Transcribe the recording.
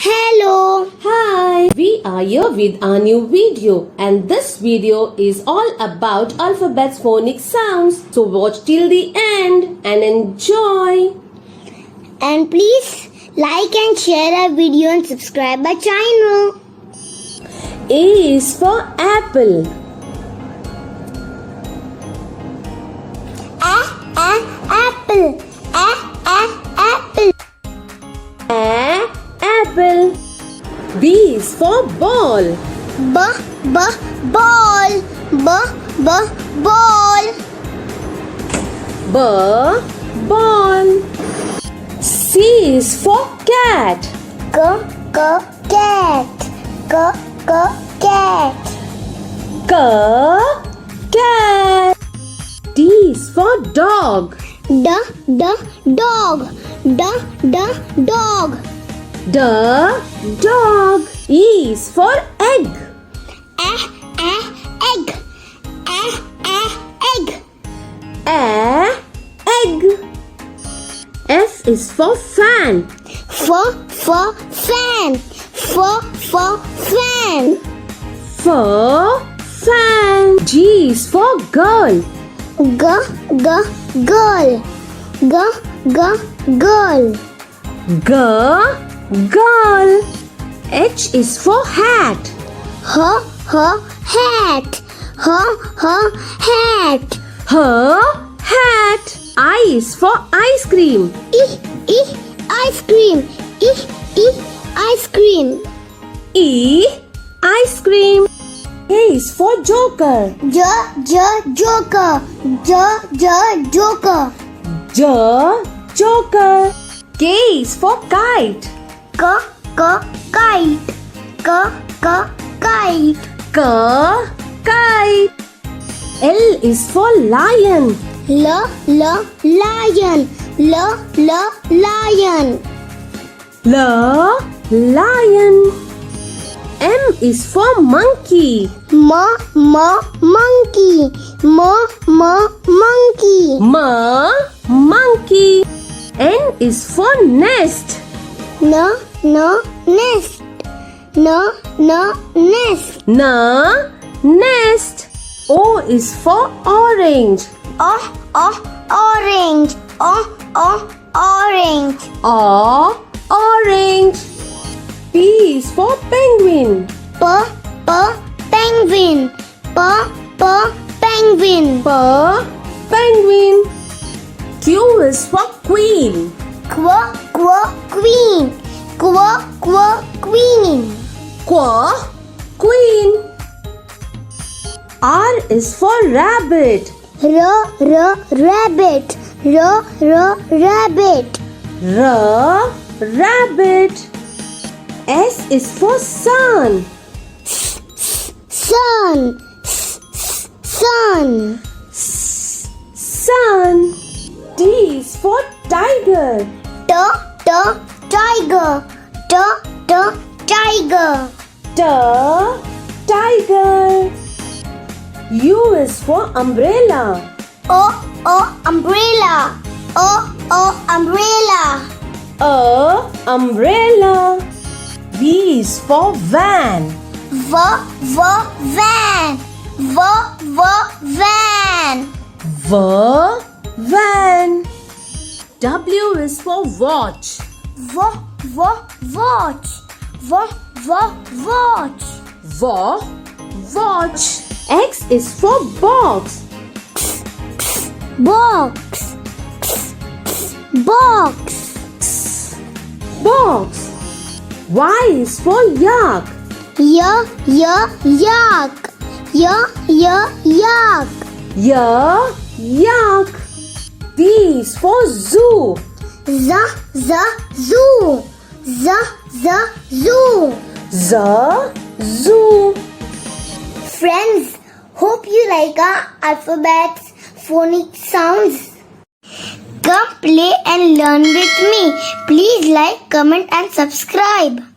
Hello. Hi, we are here with our new video, and this video is all about alphabets phonics sounds. So watch till the end and enjoy. And please like and share our video and subscribe our channel. A is for apple. Apple. Apple. Apple. B is for ball. Ball. Ball. Ball. C is for cat. Cat. Cat. D is for dog. Dog. Dog. E is for egg. Egg. Egg. F is for fan. Fan. Fan. G is for girl. Girl. H is for hat. Hat. I is for ice cream. Ice cream. Ice cream. K is for joker. Joker. K is for kite. Kite. L is for lion. Lion. M is for monkey. Monkey. N is for nest. Nest. O is for orange. Orange. P is for penguin. Penguin. Q is for queen. Queen. R is for rabbit. Rabbit. S is for sun. Sun. T is for tiger. Tiger. U is for umbrella. Umbrella. V is for van. Van. W is for watch. Watch. X is for box. Y is for yak. Yak. Z is for zoo. Zoo. Friends, hope you like our alphabets phonics sounds. Come play and learn with me. Please like, comment and subscribe.